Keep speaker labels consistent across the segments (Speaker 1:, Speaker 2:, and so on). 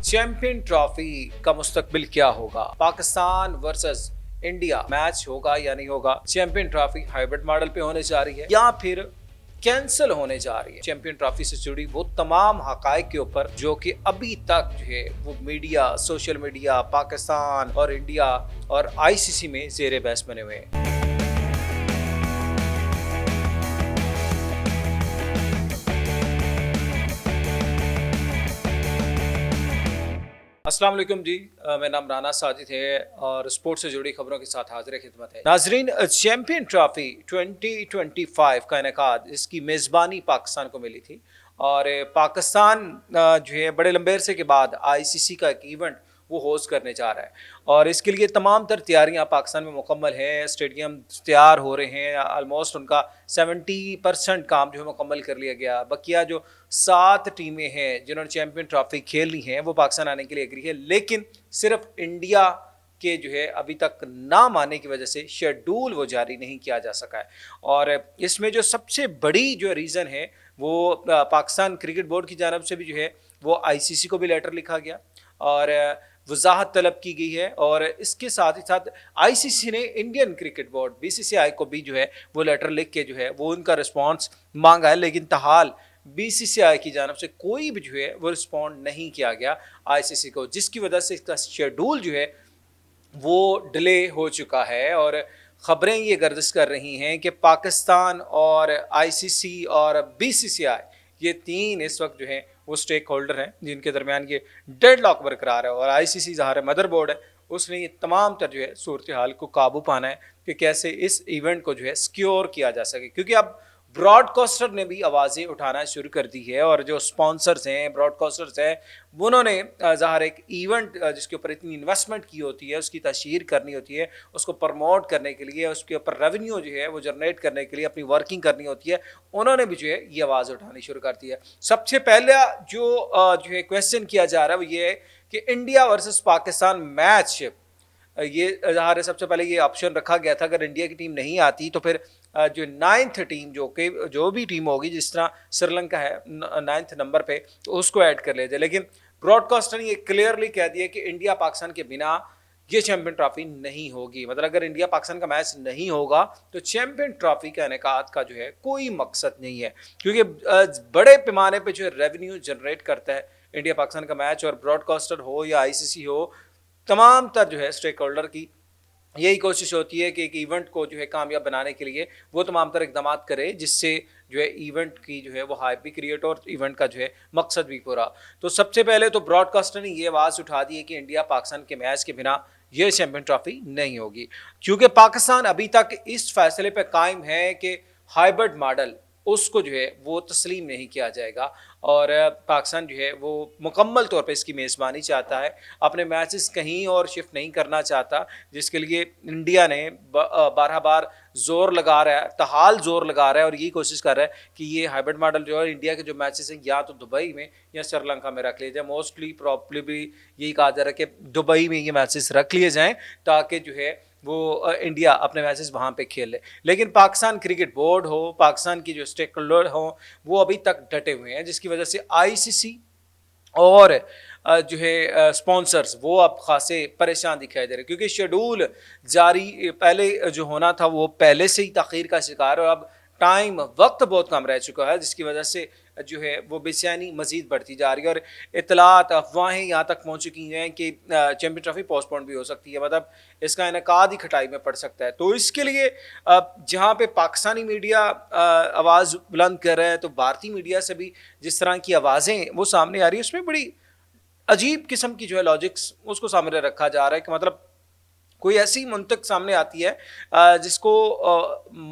Speaker 1: Champion trophy का मुस्तकबिल क्या होगा? पाकिस्तान वर्सेस इंडिया मैच होगा या नहीं होगा? चैंपियन ट्रॉफी हाइब्रिड मॉडल पे होने जा रही है या फिर कैंसिल होने जा रही है? चैंपियन ट्रॉफी से जुड़ी वो तमाम हकायक के ऊपर जो कि अभी तक जो है वो मीडिया, सोशल मीडिया, पाकिस्तान और इंडिया और आईसीसी में जेर बहस बने हुए हैं। अस्सलाम वालेकुम जी, मेरा नाम राना साजिद है और स्पोर्ट्स से जुड़ी खबरों के साथ हाजिर खिदमत है। नाजरीन, चैंपियन ट्रॉफी 2025 का इनेकाद, इसकी मेज़बानी पाकिस्तान को मिली थी और पाकिस्तान जो है बड़े लंबे अरसे के बाद आईसीसी का एक इवेंट वो होस्ट करने जा रहा है और इसके लिए तमाम तर तैयारियां पाकिस्तान में मुकम्मल हैं। स्टेडियम तैयार हो रहे हैं, आलमोस्ट उनका 70% काम जो है मुकम्मल कर लिया गया। बकिया जो 7 टीमें हैं जिन्होंने चैंपियन ट्रॉफी खेलनी है वो पाकिस्तान आने के लिए एग्री है, लेकिन सिर्फ इंडिया के जो है अभी तक ना मानने की वजह से शेड्यूल वो जारी नहीं किया जा सका है। और इसमें जो सबसे बड़ी जो रीज़न है वो पाकिस्तान क्रिकेट बोर्ड की जानब से भी जो है वो आईसीसी को भी लेटर लिखा गया और वजाहत तलब की गई है। और इसके साथ ही साथ आईसीसी ने इंडियन क्रिकेट बोर्ड बीसीसीआई को भी जो है वो लेटर लिख के जो है वो उनका रिस्पांस मांगा है, लेकिन ताहाल बीसीसीआई की जानब से कोई भी जो है वो रिस्पॉन्ड नहीं किया गया आईसीसी को, जिसकी वजह से इसका शेड्यूल जो है वो डिले हो चुका है। और ख़बरें ये गर्दिश कर रही हैं कि पाकिस्तान और आईसीसी और बीसीसीआई ये तीन इस वक्त जो हैं वो स्टेक होल्डर हैं जिनके दरमियान ये डेडलॉक बरकरार है। और आईसीसी ज़ाहिर मदर बोर्ड है, उसने ये तमाम तर जो है सूरत हाल को काबू पाना है कि कैसे इस इवेंट को जो है सिक्योर किया जा सके, क्योंकि अब ब्रॉडकास्टर ने भी आवाज़ें उठाना शुरू कर दी है और जो स्पॉन्सर्स हैं, ब्रॉडकास्टर्स हैं, उन्होंने ज़ाहिर एक इवेंट जिसके ऊपर इतनी इन्वेस्टमेंट की होती है, उसकी तशहीर करनी होती है, उसको प्रमोट करने के लिए, उसके ऊपर रेवेन्यू जो है वो जनरेट करने के लिए अपनी वर्किंग करनी होती है, उन्होंने भी जो है ये आवाज़ उठानी शुरू कर दी है। सबसे पहला जो है क्वेश्चन किया जा रहा है वो ये है कि इंडिया वर्सेस पाकिस्तान मैच, ये ज़ाहिर सबसे पहले ये ऑप्शन रखा गया था अगर इंडिया की टीम नहीं आती तो फिर जो 9th टीम जो भी टीम होगी, जिस तरह श्रीलंका है 9th नंबर पे, तो उसको ऐड कर लेते। लेकिन ब्रॉडकास्टर ने ये क्लियरली कह दिया कि इंडिया पाकिस्तान के बिना ये चैंपियन ट्रॉफी नहीं होगी। मतलब अगर इंडिया पाकिस्तान का मैच नहीं होगा तो चैंपियन ट्रॉफी का इनेकाद का जो है कोई मकसद नहीं है, क्योंकि बड़े पैमाने पे जो है रेवेन्यू जनरेट करता है इंडिया पाकिस्तान का मैच। और ब्रॉडकास्टर हो या आईसीसी हो, तमाम तर जो है स्टेक होल्डर की यही कोशिश होती है कि एक इवेंट को जो है कामयाब बनाने के लिए वो तमाम तर इकदाम करे जिससे जो है इवेंट की जो है वो हाइप भी क्रिएट और इवेंट का जो है मकसद भी पूरा। तो सबसे पहले तो ब्रॉडकास्टर ने ये आवाज़ उठा दी है कि इंडिया पाकिस्तान के मैच के बिना ये चैंपियन ट्रॉफी नहीं होगी, क्योंकि पाकिस्तान अभी तक इस फैसले पर कायम है कि हाइब्रिड मॉडल उसको जो है वो तस्लीम नहीं किया जाएगा और पाकिस्तान जो है वो मुकम्मल तौर पे इसकी मेज़बानी चाहता है, अपने मैचेस कहीं और शिफ्ट नहीं करना चाहता, जिसके लिए इंडिया ने बारह बार जोर लगा रहा है, तहाल जोर लगा रहा है और यही कोशिश कर रहा है कि ये हाइब्रिड मॉडल जो है इंडिया के जो मैचेस हैं या तो दुबई में या श्रीलंका में रख लिए जाए। मोस्टली प्रॉब्ली यही कहा जा रहा है कि दुबई में ये मैचेस रख लिए जाएँ ताकि जो है वो इंडिया अपने मैचेस वहाँ पे खेल ले। लेकिन पाकिस्तान क्रिकेट बोर्ड हो, पाकिस्तान की जो स्टेक होल्डर हो, वो अभी तक डटे हुए हैं, जिसकी वजह से आईसीसी और जो है स्पॉन्सर्स वो अब खासे परेशान दिखाई दे रहे हैं, क्योंकि शेड्यूल जारी पहले जो होना था वो पहले से ही तख़ीर का शिकार है और अब टाइम वक्त बहुत कम रह चुका है, जिसकी वजह से जो है वो बेचैनी मज़ीद बढ़ती जा रही है। और इतलात अफवाहें यहाँ तक पहुँच चुकी हैं कि चैंपियन ट्रॉफी पोस्टपोन भी हो सकती है, मतलब इसका इनेकाद ही खटाई में पड़ सकता है। तो इसके लिए जहाँ पे पाकिस्तानी मीडिया आवाज़ बुलंद कर रहा है, तो भारतीय मीडिया से भी जिस तरह की आवाज़ें वो सामने आ रही है, उसमें बड़ी अजीब किस्म की जो है लॉजिक्स उसको सामने रखा जा रहा है कि मतलब कोई ऐसी मंतक सामने आती है जिसको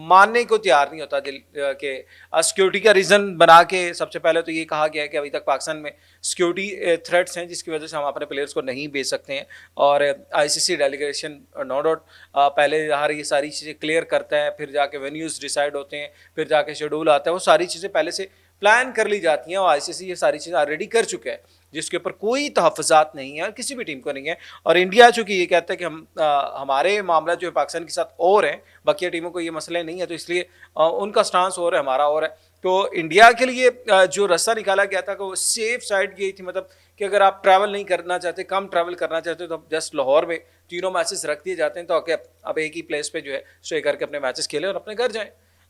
Speaker 1: मानने को तैयार नहीं होता दिल के सिक्योरिटी का रीज़न बना के। सबसे पहले तो ये कहा गया है कि अभी तक पाकिस्तान में सिक्योरिटी थ्रेट्स हैं जिसकी वजह से हम अपने प्लेयर्स को नहीं भेज सकते हैं और आईसीसी डेलीगेशन नो डाउट पहले हर ये सारी चीज़ें क्लियर करता है, फिर जाके वेन्यूज़ डिसाइड होते हैं, फिर जाके शेड्यूल आता है, वो सारी चीज़ें पहले से प्लान कर ली जाती हैं और आईसीसी ये सारी चीज़ें ऑलरेडी कर चुका है, जिसके ऊपर कोई तहफ़्फ़ुज़ात नहीं है किसी भी टीम को नहीं है। और इंडिया चूँकि ये कहता है कि हमारे मामला जो है पाकिस्तान के साथ और हैं, बाकी टीमों को ये मसले नहीं है, तो इसलिए उनका स्टांस और है, हमारा और है। तो इंडिया के लिए जो रास्ता निकाला गया था वो सेफ साइड गई थी, मतलब कि अगर आप ट्रैवल नहीं करना चाहते, कम ट्रैवल करना चाहते हो, तो जस्ट लाहौर में तीनों मैचेस रख दिए जाते हैं, तो आके अब एक ही प्लेस पे जो है स्टे करके अपने मैचेस खेलें और अपने घर जाएं।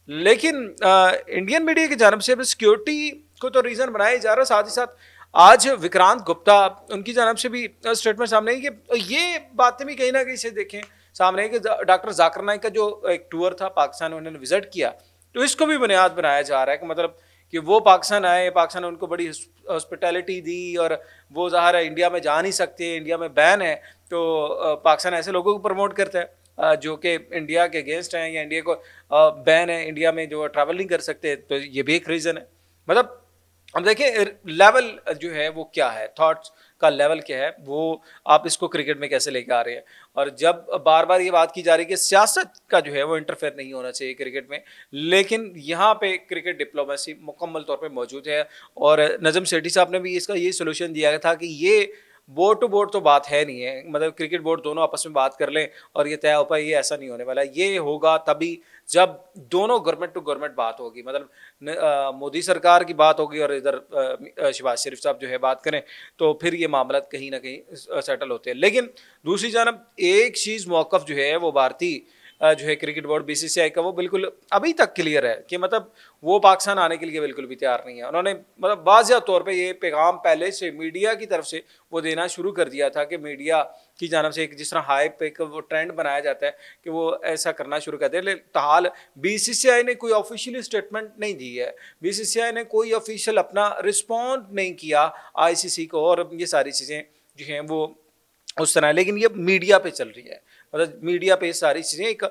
Speaker 1: लेकिन इंडियन मीडिया की जानब से सिक्योरिटी को तो रीज़न बनाया जा रहा है, साथ ही साथ आज विक्रांत गुप्ता उनकी जानब से भी स्टेटमेंट सामने है कि ये बातें भी कहीं ना कहीं से देखें सामने है कि डॉक्टर जाकिर नाइक का जो एक टूर था पाकिस्तान, उन्होंने विजिट किया, तो इसको भी बुनियाद बनाया जा रहा है कि मतलब कि वो पाकिस्तान आए, पाकिस्तान ने उनको बड़ी हॉस्पिटैलिटी दी और वो ज़ाहिर है इंडिया में जा नहीं सकते, इंडिया में बैन है, तो पाकिस्तान ऐसे लोगों को प्रमोट करता है जो कि इंडिया के अगेंस्ट हैं या इंडिया को बैन है, इंडिया में जो ट्रैवल नहीं कर सकते, तो ये भी एक रीज़न है। मतलब अब देखिए लेवल जो है वो क्या है, थॉट्स का लेवल क्या है, वो आप इसको क्रिकेट में कैसे लेके आ रहे हैं। और जब बार बार ये बात की जा रही है कि सियासत का जो है वो इंटरफेयर नहीं होना चाहिए क्रिकेट में, लेकिन यहाँ पे क्रिकेट डिप्लोमेसी मुकम्मल तौर पे मौजूद है। और नजम सेठी साहब ने भी इसका ये सोल्यूशन दिया था कि ये बोर्ड टू बोर्ड तो बात है नहीं है, मतलब क्रिकेट बोर्ड दोनों आपस में बात कर लें और ये तय हो पाए, ये ऐसा नहीं होने वाला। ये होगा तभी जब दोनों गवर्नमेंट टू गवर्नमेंट बात होगी, मतलब मोदी सरकार की बात होगी और इधर शहबाज शरीफ साहब जो है बात करें, तो फिर ये मामला कहीं ना कहीं सेटल होते हैं। लेकिन दूसरी जानब एक चीज़ मौक़िफ़ जो है वो भारतीय जो है क्रिकेट बोर्ड बीसीसीआई का वो बिल्कुल अभी तक क्लियर है कि मतलब वो पाकिस्तान आने के लिए बिल्कुल भी तैयार नहीं है। उन्होंने मतलब वाज़िया तौर पे ये पैगाम पहले से मीडिया की तरफ से वो देना शुरू कर दिया था कि मीडिया की जानब से एक जिस तरह हाइप एक वो ट्रेंड बनाया जाता है कि वो ऐसा करना शुरू कर दे। लेकिन ताहाल बीसीसीआई ने कोई ऑफिशियली स्टेटमेंट नहीं दी है, बीसीसीआई ने कोई ऑफिशियल अपना रिस्पॉन्ड नहीं किया आईसीसी को, और ये सारी चीज़ें जो हैं वो उस तरह, लेकिन ये मीडिया पे चल रही है, मतलब मीडिया पे सारी चीज़ें एक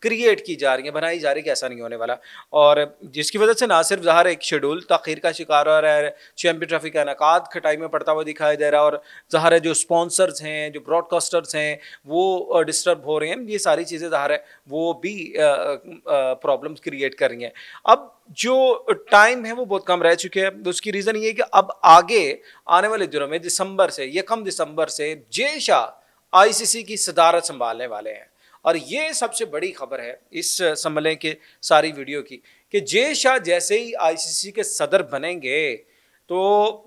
Speaker 1: क्रिएट की जा रही हैं, बनाई जा रही है कि ऐसा नहीं होने वाला। और जिसकी वजह से ना सिर्फ ज़ाहिर एक शेड्यूल तख़ीर का शिकार हो रहा है, चैम्पियन ट्रॉफी का इनेकाद खटाई में पड़ता हुआ दिखाई दे रहा है, और ज़ाहिर है जो स्पॉन्सर्स हैं, जो ब्रॉडकास्टर्स हैं, वो डिस्टर्ब हो रहे हैं। ये सारी चीज़ें ज़ाहिर है वो भी प्रॉब्लम्स क्रिएट कर रही हैं। अब जो टाइम है वो बहुत कम रह चुके हैं, तो उसकी रीज़न ये है कि अब आगे आने वाले दिनों में दिसंबर से 1 दिसंबर से जे शाह आईसीसी की सदारत संभालने वाले हैं। और ये सबसे बड़ी खबर है इस सम्मेलन के सारी वीडियो की कि जे शाह जैसे ही आईसीसी के सदर बनेंगे तो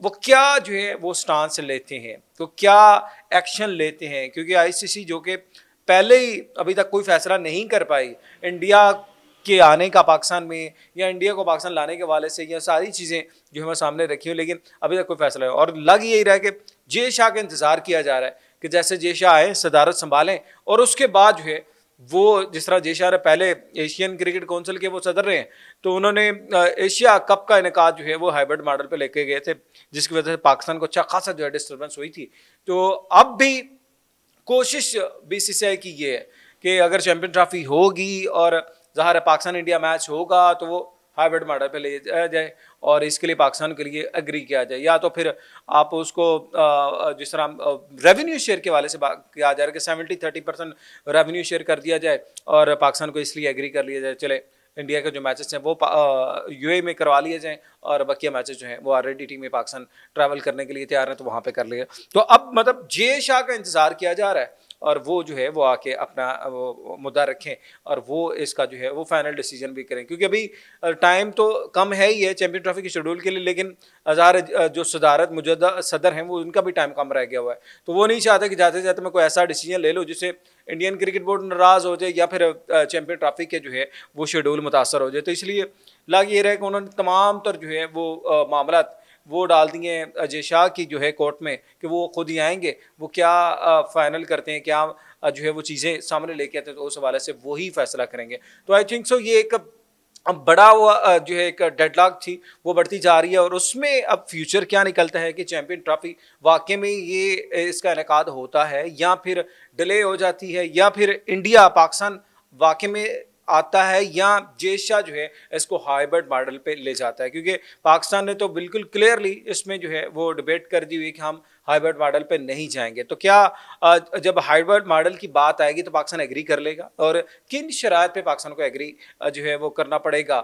Speaker 1: वो क्या जो है वो स्टांस लेते हैं, तो क्या एक्शन लेते हैं, क्योंकि आईसीसी जो कि पहले ही अभी तक कोई फैसला नहीं कर पाई इंडिया के आने का पाकिस्तान में या इंडिया को पाकिस्तान लाने के वाले से, ये सारी चीज़ें जो हमें सामने रखी हुई, लेकिन अभी तक कोई फैसला नहीं, और लग यही रहा है कि जे शाह का इंतज़ार किया जा रहा है कि जैसे जे शाह आए सदारत संभालें, और उसके बाद जो है वो जिस तरह जे शाह पहले एशियन क्रिकेट काउंसिल के वो सदर रहे हैं, तो उन्होंने एशिया कप का इनेकाद जो है वो हाइब्रिड मॉडल पे लेके गए थे, जिसकी वजह से पाकिस्तान को अच्छा खासा जो है डिस्टर्बेंस हुई थी। तो अब भी कोशिश बीसीसीआई की ये है कि अगर चैंपियन ट्रॉफी होगी और ज़ाहिर है पाकिस्तान इंडिया मैच होगा तो वो हाइब्रिड मॉडल पे ले जाया जाए, और इसके लिए पाकिस्तान के लिए एग्री किया जाए, या तो फिर आप उसको जिस तरह रेवेन्यू शेयर के वाले से बात किया जा रहा है कि 70-30% रेवेन्यू शेयर कर दिया जाए, और पाकिस्तान को इसलिए एग्री कर लिया जाए चले इंडिया के जो मैचेस हैं वो यूए में करवा लिए जाएं, और बाकी मैचेस जो हैं वो ऑलरेडी टीम में पाकिस्तान ट्रैवल करने के लिए तैयार हैं तो वहाँ पे कर लिए। तो अब मतलब जे शाह का इंतज़ार किया जा रहा है, और वो जो है वो आके अपना वो मुद्दा रखें और वो इसका जो है वो फाइनल डिसीजन भी करें, क्योंकि अभी टाइम तो कम है ही है चैंपियन ट्रॉफी के शेड्यूल के लिए, लेकिन ज़ाहिर जो सदारत मुजद्दा सदर हैं वो उनका भी टाइम कम रह गया हुआ है, तो वो नहीं चाहते कि जाते जाते मैं कोई ऐसा डिसीजन ले लूँ जिससे इंडियन क्रिकेट बोर्ड नाराज़ हो जाए या फिर चैंपियन ट्रॉफी के जो है वो शेड्यूल मुतासर हो जाए। तो इसलिए लग ये रहा है कि उन्होंने तमाम तर जो है वो मामला वो डाल दिए अजय शाह की जो है कोर्ट में कि वो खुद ही आएंगे, वो क्या फाइनल करते हैं, क्या जो है वो चीज़ें सामने लेके आते हैं, तो उस हवाले से वही फैसला करेंगे। तो आई थिंक सो ये एक अब बड़ा हुआ जो है एक डेडलॉक थी वो बढ़ती जा रही है, और उसमें अब फ्यूचर क्या निकलता है कि चैंपियन ट्रॉफी वाकई में ये इसका इनेकाद होता है या फिर डिले हो जाती है, या फिर इंडिया पाकिस्तान वाकई में आता है, या जे शाह जो है इसको हाइब्रिड मॉडल पे ले जाता है, क्योंकि पाकिस्तान ने तो बिल्कुल क्लियरली इसमें जो है वो डिबेट कर दी हुई कि हम हाइब्रिड मॉडल पे नहीं जाएंगे। तो क्या जब हाइब्रिड मॉडल की बात आएगी तो पाकिस्तान एग्री कर लेगा, और किन शराइत पे पाकिस्तान को एग्री जो है वो करना पड़ेगा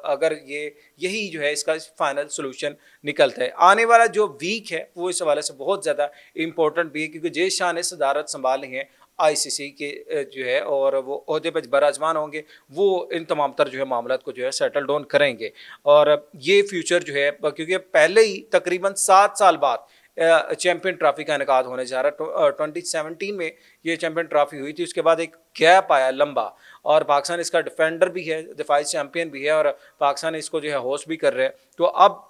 Speaker 1: अगर ये यही जो है इसका फाइनल सोल्यूशन निकलता है। आने वाला जो वीक है वो इस हवाले से बहुत ज़्यादा इंपॉर्टेंट भी है, क्योंकि जे शाह ने सदारत संभाली है आईसीसी के जो है और वो ओहदे पर बराजमान होंगे, वो इन तमाम तर जो है मामलात को जो है सेटल डाउन करेंगे। और ये फ्यूचर जो है क्योंकि पहले ही तकरीबन 7 साल बाद चैंपियन ट्रॉफी का इनेकाद होने जा रहा है। 2017 में ये चैंपियन ट्रॉफी हुई थी, उसके बाद एक गैप आया लंबा, और पाकिस्तान इसका डिफेंडर भी है, दिफाई चैंपियन भी है, और पाकिस्तान इसको जो है होस्ट भी कर रहे हैं। तो अब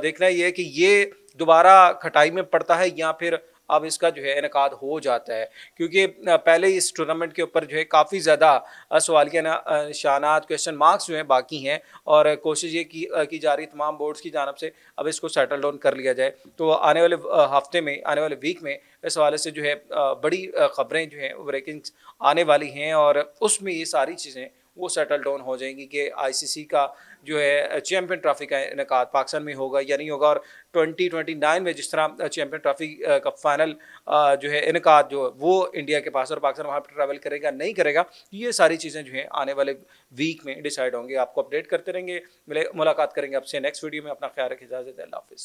Speaker 1: देखना ये है कि ये दोबारा खटाई में पड़ता है या फिर अब इसका जो है इनेकाद हो जाता है, क्योंकि पहले इस टूर्नामेंट के ऊपर जो है काफ़ी ज़्यादा सवालिया निशानात, क्वेश्चन मार्क्स जो हैं बाकी हैं, और कोशिश ये की जा रही है तमाम बोर्ड्स की जानब से अब इसको सेटल डाउन कर लिया जाए। तो आने वाले हफ्ते में, आने वाले वीक में इस हवाले से जो है बड़ी ख़बरें जो हैं ब्रेकिंग्स आने वाली हैं, और उसमें ये सारी चीज़ें वो सेटल डाउन हो जाएंगी कि आईसीसी का जो है चैंपियन ट्रॉफी का इनेकाद पाकिस्तान में होगा या नहीं होगा, और 2029 में जिस तरह चैंपियन ट्रॉफी का फाइनल जो है इनेकाद जो वो इंडिया के पास, और पाकिस्तान वहाँ पर ट्रैवल करेगा नहीं करेगा, ये सारी चीज़ें जो हैं आने वाले वीक में डिसाइड होंगे। आपको अपडेट करते रहेंगे, मुलाकात करेंगे आपसे नेक्स्ट वीडियो में। अपना ख्याल रखिए, इजाज़त है, अल्लाह हाफ़िज़।